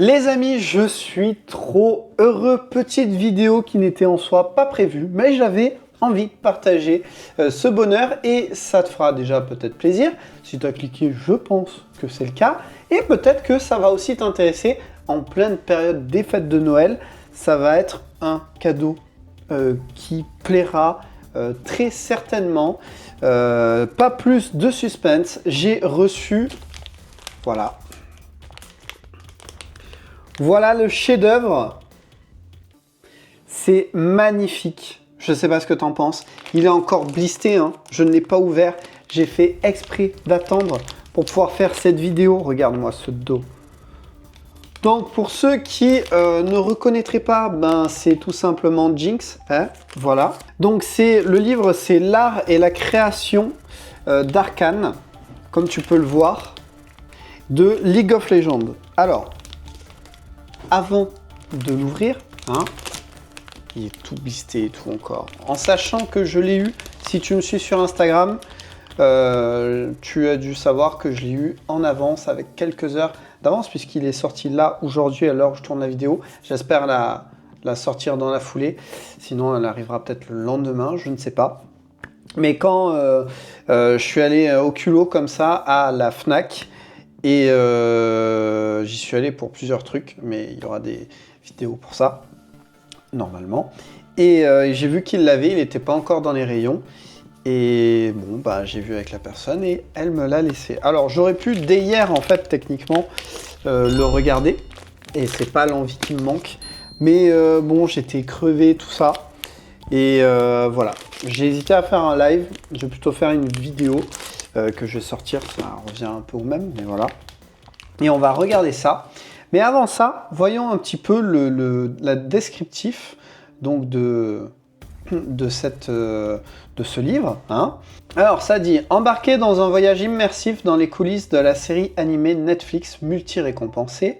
Les amis, je suis trop heureux. Petite vidéo qui n'était en soi pas prévue, mais j'avais envie de partager ce bonheur et ça te fera déjà peut-être plaisir. Si tu as cliqué, je pense que c'est le cas. Et peut-être que ça va aussi t'intéresser en pleine période des fêtes de Noël. Ça va être un cadeau qui plaira très certainement. Pas plus de suspense. J'ai reçu, voilà. Voilà le chef-d'œuvre. C'est magnifique. Je ne sais pas ce que tu en penses. Il est encore blister, hein. Je ne l'ai pas ouvert. J'ai fait exprès d'attendre pour pouvoir faire cette vidéo. Regarde-moi ce dos. Donc pour ceux qui ne reconnaîtraient pas, ben, c'est tout simplement Jinx. Hein, voilà. Donc le livre, c'est l'art et la création d'Arcane, comme tu peux le voir, de League of Legends. Alors, avant de l'ouvrir, hein, il est tout blisté et tout encore. En sachant que je l'ai eu, si tu me suis sur Instagram, tu as dû savoir que je l'ai eu en avance avec quelques heures d'avance puisqu'il est sorti là aujourd'hui à l'heure où je tourne la vidéo. J'espère la sortir dans la foulée, sinon elle arrivera peut-être le lendemain, je ne sais pas. Mais quand je suis allé au culot comme ça à la Fnac, et j'y suis allé pour plusieurs trucs, mais il y aura des vidéos pour ça, normalement. Et j'ai vu qu'il l'avait, il n'était pas encore dans les rayons. Et bon, bah, j'ai vu avec la personne et elle me l'a laissé. Alors j'aurais pu dès hier, en fait, techniquement, le regarder. Et c'est pas l'envie qui me manque. Mais bon, j'étais crevé, tout ça. Et voilà, j'ai hésité à faire un live. Je vais plutôt faire une vidéo. Que je vais sortir, ça revient un peu au même, mais voilà. Et on va regarder ça. Mais avant ça, voyons un petit peu la descriptif donc de ce livre. Hein. Alors ça dit « Embarquez dans un voyage immersif dans les coulisses de la série animée Netflix multi-récompensée.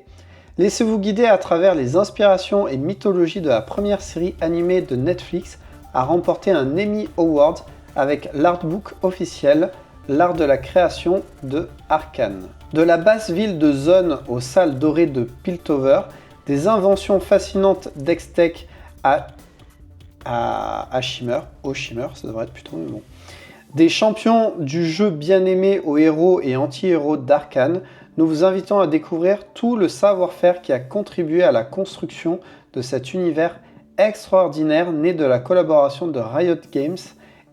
Laissez-vous guider à travers les inspirations et mythologies de la première série animée de Netflix à remporter un Emmy Award avec l'artbook officiel l'art de la création de Arcane. De la basse ville de Zone aux salles dorées de Piltover, des inventions fascinantes d'Hextech à Shimmer, ça devrait être plutôt mais bon. Des champions du jeu bien aimés aux héros et anti-héros d'Arcane, nous vous invitons à découvrir tout le savoir-faire qui a contribué à la construction de cet univers extraordinaire né de la collaboration de Riot Games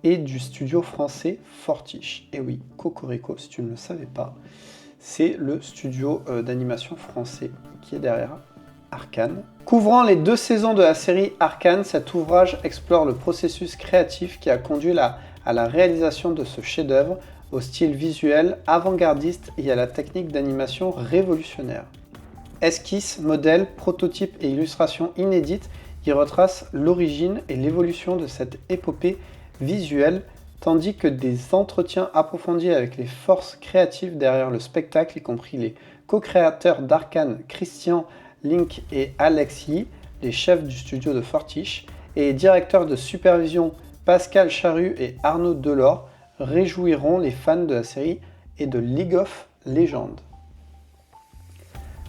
et du studio français Fortiche. Et oui, Cocorico, si tu ne le savais pas, c'est le studio d'animation français qui est derrière Arcane. Couvrant les 2 saisons de la série Arcane, cet ouvrage explore le processus créatif qui a conduit à la réalisation de ce chef-d'œuvre, au style visuel avant-gardiste et à la technique d'animation révolutionnaire. Esquisses, modèles, prototypes et illustrations inédites y retracent l'origine et l'évolution de cette épopée visuel, tandis que des entretiens approfondis avec les forces créatives derrière le spectacle, y compris les co-créateurs d'Arcane, Christian, Link et Alexis, les chefs du studio de Fortiche, et les directeurs de supervision Pascal Charrue et Arnaud Delors, réjouiront les fans de la série et de League of Legends.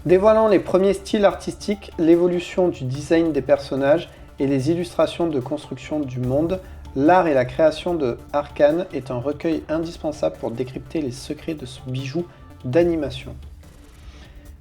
Dévoilant les premiers styles artistiques, l'évolution du design des personnages et les illustrations de construction du monde, l'art et la création de Arcane est un recueil indispensable pour décrypter les secrets de ce bijou d'animation.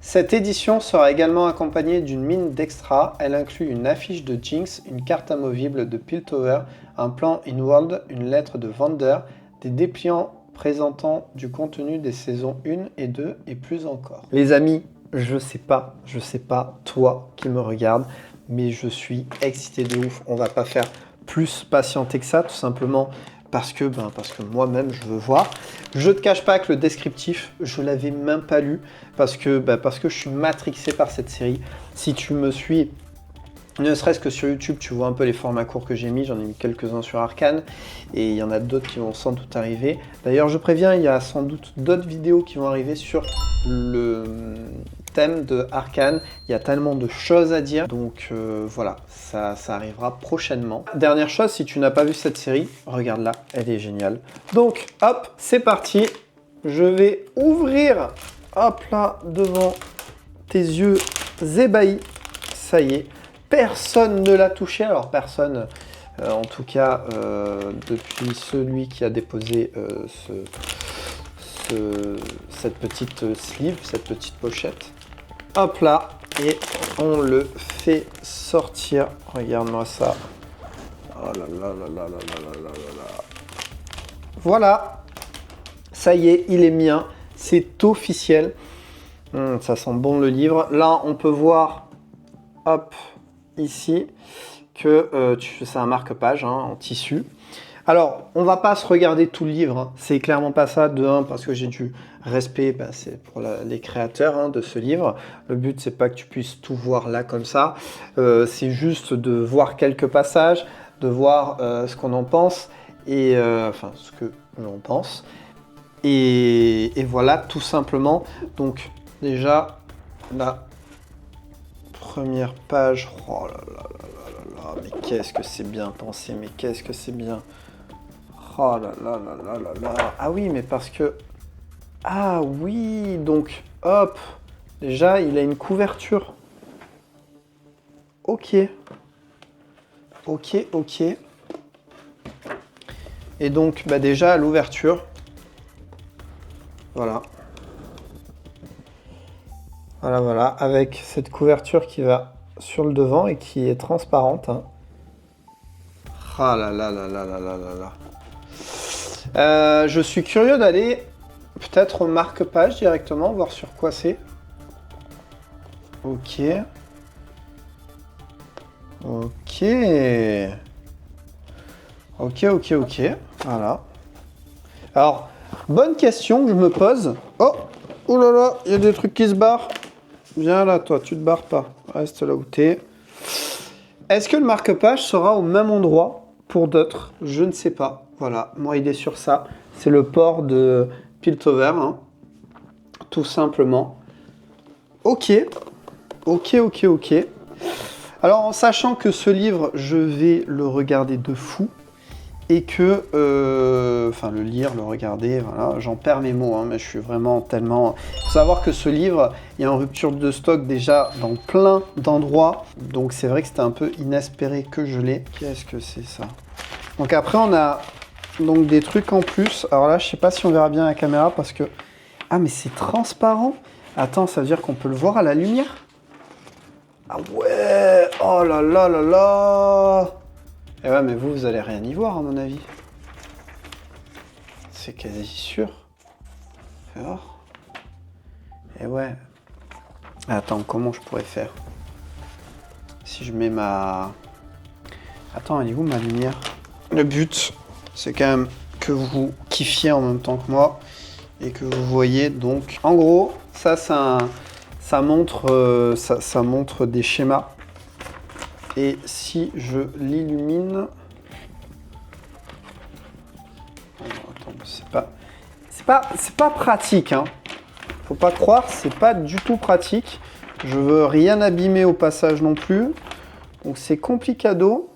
Cette édition sera également accompagnée d'une mine d'extras. Elle inclut une affiche de Jinx, une carte amovible de Piltover, un plan in-world, une lettre de Vander, des dépliants présentant du contenu des saisons 1 et 2 et plus encore. Les amis, je sais pas toi qui me regarde, mais je suis excité de ouf. On va pas faire plus patienter que ça, tout simplement parce que moi-même je veux voir. Je te cache pas que le descriptif, je l'avais même pas lu parce que je suis matrixé par cette série. Si tu me suis, ne serait-ce que sur YouTube, tu vois un peu les formats courts que j'ai mis. J'en ai mis quelques-uns sur Arcane et il y en a d'autres qui vont sans doute arriver. D'ailleurs, je préviens, il y a sans doute d'autres vidéos qui vont arriver sur le thème de Arcane. Il y a tellement de choses à dire, donc voilà, ça arrivera prochainement. Dernière chose, si tu n'as pas vu cette série, regarde-la, elle est géniale. Donc, hop, c'est parti. Je vais ouvrir, hop là, devant tes yeux, ébahis. Ça y est, personne ne l'a touché. Alors personne, en tout cas, depuis celui qui a déposé cette petite sleeve, cette petite pochette. Hop là, et on le fait sortir. Regarde-moi ça. Oh là là là là là là là là. Voilà, ça y est, il est mien. C'est officiel. Ça sent bon le livre. Là, on peut voir, hop, ici, que c'est un marque-page en tissu. Alors, on va pas se regarder tout le livre. Hein. C'est clairement pas ça. De un, parce que j'ai du respect, c'est pour les créateurs de ce livre. Le but, c'est pas que tu puisses tout voir là comme ça. C'est juste de voir quelques passages, de voir ce qu'on en pense et enfin ce que l'on pense. Et voilà, tout simplement. Donc déjà, la première page. Oh là là là là là là. Mais qu'est-ce que c'est bien pensé. Mais qu'est-ce que c'est bien. Oh là là là là là là. Ah oui, mais parce que... Ah oui, donc hop. Déjà, il a une couverture. Ok. Ok, ok. Et donc, déjà, à l'ouverture. Voilà. Voilà, voilà. Avec cette couverture qui va sur le devant et qui est transparente. Ah là là là là là là là là. Je suis curieux d'aller peut-être au marque-page directement, voir sur quoi c'est. Ok. Ok. Ok, ok, ok. Voilà. Alors, bonne question que je me pose. Oh, oh là là, il y a des trucs qui se barrent. Viens là, toi, tu te barres pas. Reste là où t'es. Est-ce que le marque-page sera au même endroit pour d'autres? Je ne sais pas. Voilà, moi, il est sur ça. C'est le port de Piltover, tout simplement. Ok, ok, ok, ok. Alors, en sachant que ce livre, je vais le regarder de fou et que, enfin, le lire, le regarder, voilà, j'en perds mes mots, mais je suis vraiment tellement... Il faut savoir que ce livre, il y a une rupture de stock déjà dans plein d'endroits, donc c'est vrai que c'était un peu inespéré que je l'ai. Qu'est-ce que c'est ça? Donc après, on a donc des trucs en plus. Alors là, je sais pas si on verra bien à la caméra parce que... Ah, mais c'est transparent. Attends, ça veut dire qu'on peut le voir à la lumière? Ah ouais! Oh là là là là! Eh ouais, mais vous allez rien y voir, à mon avis. C'est quasi sûr. Fais voir. Eh ouais. Attends, comment je pourrais faire? Si je mets ma... Attends, elle est où ma lumière? Le but, c'est quand même que vous kiffiez en même temps que moi et que vous voyez. Donc, en gros, ça montre, ça montre des schémas. Et si je l'illumine... Attends, c'est pas pratique, hein. Faut pas croire, c'est pas du tout pratique. Je veux rien abîmer au passage non plus. Donc c'est complicado.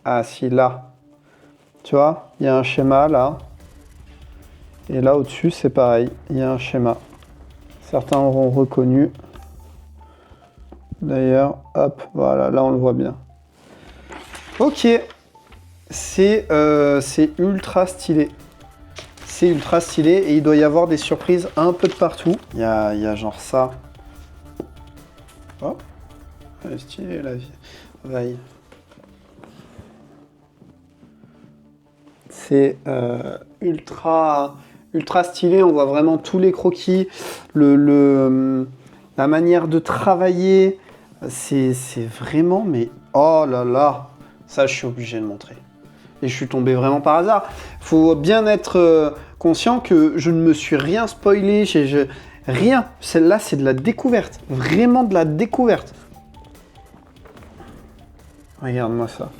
Ah si, là. Tu vois, il y a un schéma là. Et là au-dessus, c'est pareil. Il y a un schéma. Certains auront reconnu. D'ailleurs, hop, voilà, là on le voit bien. Ok. C'est ultra stylé. C'est ultra stylé et il doit y avoir des surprises un peu de partout. Il y a genre ça. Oh, elle est stylée la veille. C'est ultra stylé. On voit vraiment tous les croquis, la manière de travailler. C'est vraiment, mais oh là là, ça je suis obligé de montrer. Et je suis tombé vraiment par hasard. Faut bien être conscient que je ne me suis rien spoilé. Rien. Celle-là, c'est de la découverte. Vraiment de la découverte. Regarde-moi ça.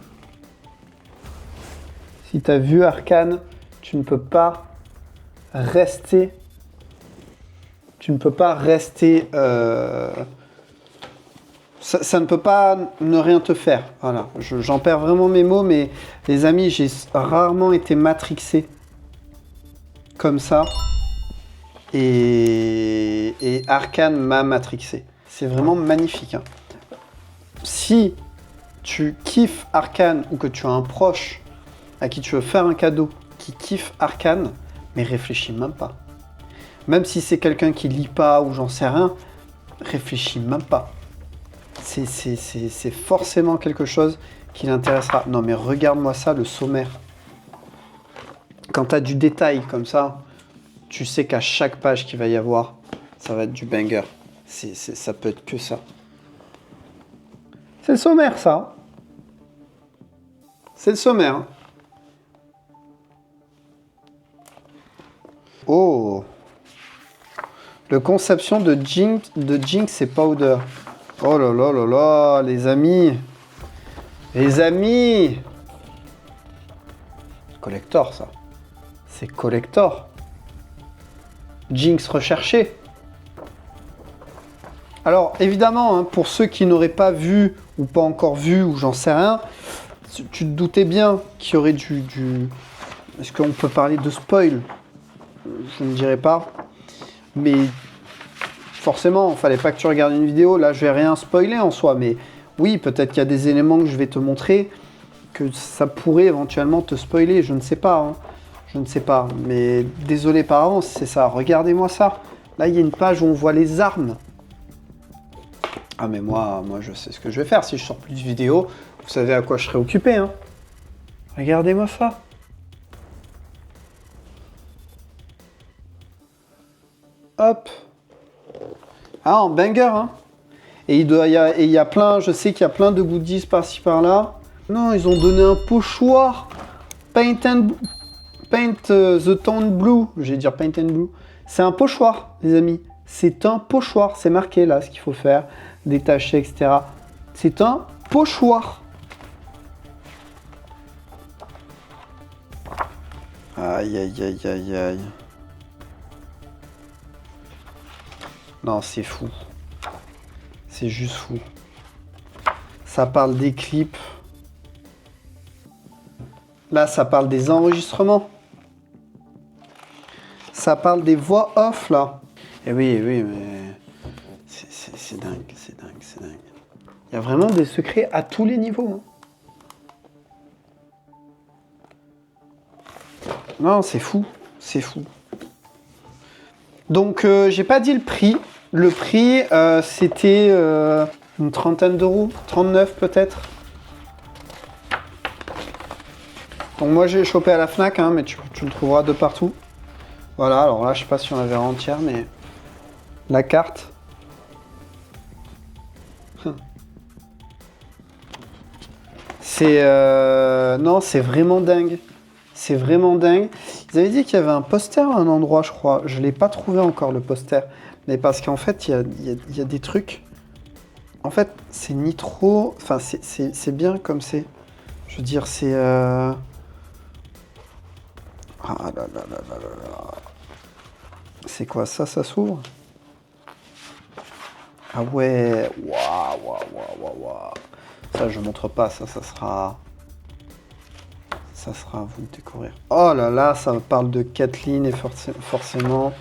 Si tu as vu Arcane, tu ne peux pas rester... Tu ne peux pas rester... Ça ne peut pas ne rien te faire. Voilà, j'en perds vraiment mes mots, mais les amis, j'ai rarement été matrixé comme ça. Et Arcane m'a matrixé. C'est vraiment magnifique. Hein. Si tu kiffes Arcane ou que tu as un proche à qui tu veux faire un cadeau qui kiffe Arcane, mais réfléchis même pas. Même si c'est quelqu'un qui lit pas ou j'en sais rien, réfléchis même pas. C'est forcément quelque chose qui l'intéressera. Non mais regarde-moi ça, le sommaire. Quand tu as du détail comme ça, tu sais qu'à chaque page qu'il va y avoir, ça va être du banger. Ça peut être que ça. C'est le sommaire, ça. C'est le sommaire. Oh. Le conception de Jinx et Powder. Oh là là là là, les amis. Les amis. Collector, ça. C'est collector. Jinx recherché. Alors, évidemment, hein, pour ceux qui n'auraient pas vu, ou pas encore vu, ou j'en sais rien, tu te doutais bien qu'il y aurait du... Est-ce qu'on peut parler de spoil? Je ne dirais pas. Mais forcément, il ne fallait pas que tu regardes une vidéo. Là, je vais rien spoiler en soi. Mais oui, peut-être qu'il y a des éléments que je vais te montrer que ça pourrait éventuellement te spoiler. Je ne sais pas. Hein. Je ne sais pas. Mais désolé par avance, c'est ça. Regardez-moi ça. Là, il y a une page où on voit les armes. Ah, mais moi, je sais ce que je vais faire. Si je sors plus de vidéos, vous savez à quoi je serai occupé. Hein. Regardez-moi ça. Hop. Ah, en banger, hein. Et il y a plein, je sais qu'il y a plein de goodies par-ci par-là. Non, ils ont donné un pochoir. Paint the Town Blue. Je vais dire Paint and Blue. C'est un pochoir, les amis. C'est un pochoir. C'est marqué là ce qu'il faut faire. Détacher, etc. C'est un pochoir. Aïe, aïe, aïe, aïe, aïe. Non, c'est fou. C'est juste fou. Ça parle des clips. Là, ça parle des enregistrements. Ça parle des voix off, là. Et oui, mais... C'est dingue, c'est dingue, c'est dingue. Il y a vraiment des secrets à tous les niveaux. Hein. Non, c'est fou. C'est fou. Donc, j'ai pas dit le prix. Le prix, c'était une trentaine d'euros. 39 peut-être. Donc moi, j'ai chopé à la Fnac, hein, mais tu le trouveras de partout. Voilà, alors là, je sais pas si on la verra entière, mais... La carte. C'est... Non, c'est vraiment dingue. C'est vraiment dingue. Ils avaient dit qu'il y avait un poster à un endroit, je crois. Je ne l'ai pas trouvé encore, le poster. Mais parce qu'en fait, il y a des trucs... En fait, c'est ni trop... Enfin, c'est bien comme c'est. Je veux dire, c'est... Ah là là là là là là. C'est quoi ça? Ça s'ouvre? Ah ouais. Waouh, waouh, waouh, waouh, waouh. Ça, je montre pas. Ça sera... Ça sera à vous de découvrir. Oh là là, ça parle de Kathleen et forcément...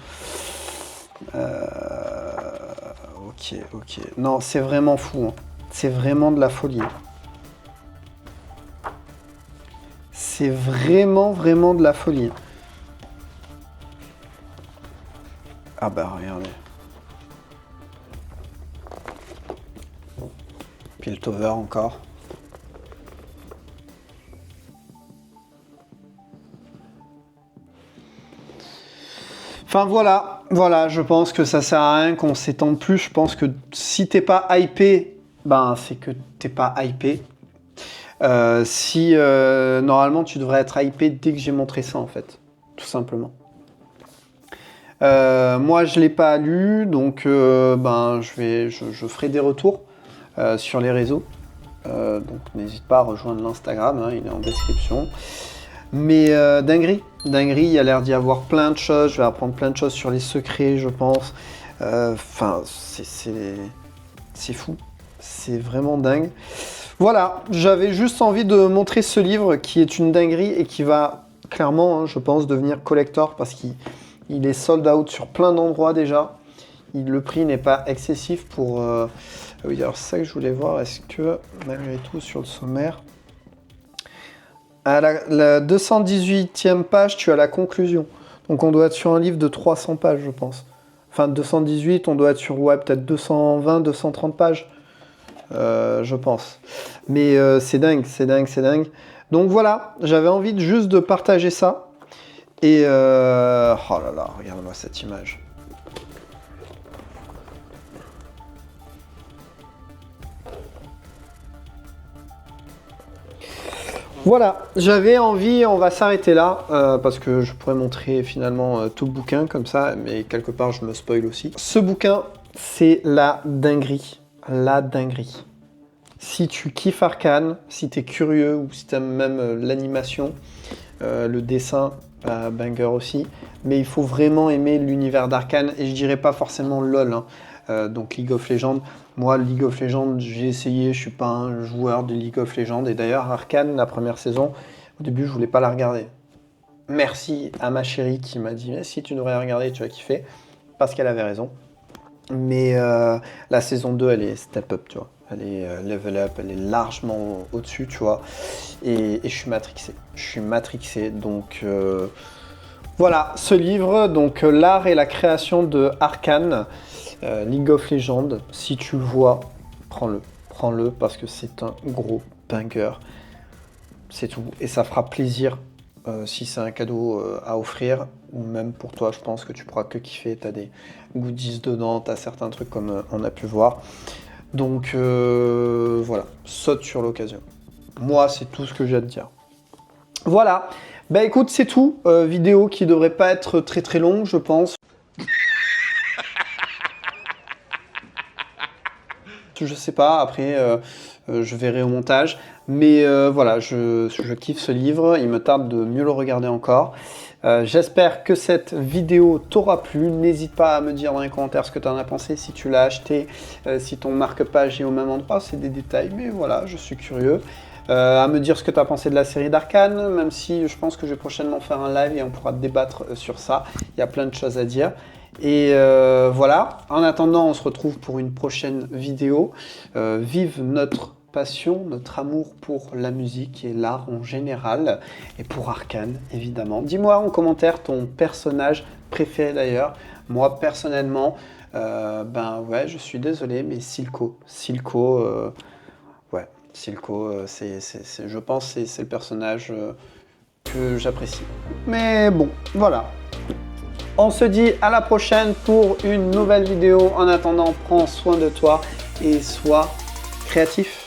Ok. Non, c'est vraiment fou. Hein. C'est vraiment de la folie. C'est vraiment de la folie. Ah bah regardez. Piltover encore. Enfin voilà, je pense que ça sert à rien qu'on s'étende plus. Je pense que si t'es pas hypé, ben c'est que t'es pas hypé. Normalement tu devrais être hypé dès que j'ai montré ça en fait, tout simplement. Moi je l'ai pas lu, donc je ferai des retours sur les réseaux. Donc n'hésite pas à rejoindre l'Instagram, hein, il est en description. Mais dinguerie, il y a l'air d'y avoir plein de choses. Je vais apprendre plein de choses sur les secrets, je pense. Enfin, c'est fou. C'est vraiment dingue. Voilà, j'avais juste envie de montrer ce livre qui est une dinguerie et qui va clairement, hein, je pense, devenir collector parce qu'il Il est sold out sur plein d'endroits déjà. Le prix n'est pas excessif pour... Oui, alors c'est ça que je voulais voir. Est-ce que, malgré tout, sur le sommaire... À la 218e page, tu as la conclusion. Donc on doit être sur un livre de 300 pages, je pense. Enfin, 218, on doit être sur, ouais, peut-être 220, 230 pages. Je pense. Mais c'est dingue, c'est dingue, c'est dingue. Donc voilà, j'avais envie juste de partager ça. Et oh là là, regarde-moi cette image. Voilà, j'avais envie, on va s'arrêter là, parce que je pourrais montrer finalement tout le bouquin comme ça, mais quelque part je me spoil aussi. Ce bouquin, c'est la dinguerie. La dinguerie. Si tu kiffes Arcane, si tu es curieux, ou si tu aimes même l'animation, le dessin, banger aussi, mais il faut vraiment aimer l'univers d'Arcane, et je dirais pas forcément LOL, hein. Donc League of Legends. Moi, League of Legends, j'ai essayé, je suis pas un joueur de League of Legends, et d'ailleurs Arcane, la première saison, au début je voulais pas la regarder. Merci à ma chérie qui m'a dit si tu devrais regarder, tu vas kiffer, parce qu'elle avait raison. Mais la saison 2, elle est step up, tu vois. Elle est level up, elle est largement au-dessus, tu vois. Et je suis matrixé. Je suis matrixé. Donc voilà, ce livre, donc l'art et la création de Arcane, League of Legends. Si tu le vois, prends-le. Prends-le parce que c'est un gros banger. C'est tout. Et ça fera plaisir si c'est un cadeau à offrir, ou même pour toi, je pense que tu pourras que kiffer. Tu as des goodies dedans, tu as certains trucs comme on a pu voir. Donc voilà, saute sur l'occasion. Moi, c'est tout ce que j'ai à te dire. Voilà, bah écoute, c'est tout. Vidéo qui devrait pas être très très longue, je pense. Je sais pas, après je verrai au montage. Mais voilà, je kiffe ce livre, il me tarde de mieux le regarder encore. J'espère que cette vidéo t'aura plu. N'hésite pas à me dire dans les commentaires ce que tu en as pensé, si tu l'as acheté, si ton marque-page est au même endroit, c'est des détails, mais voilà, je suis curieux. À me dire ce que tu as pensé de la série d'Arcane, même si je pense que je vais prochainement faire un live et on pourra débattre sur ça. Il y a plein de choses à dire. Et voilà, en attendant, on se retrouve pour une prochaine vidéo. Vive notre passion, notre amour pour la musique et l'art en général, et pour Arcane, évidemment. Dis-moi en commentaire ton personnage préféré d'ailleurs. Moi, personnellement, ben ouais, je suis désolé, mais Silco. Silco, ouais, Silco, je pense que c'est le personnage que j'apprécie. Mais bon, voilà. On se dit à la prochaine pour une nouvelle vidéo. En attendant, prends soin de toi et sois créatif.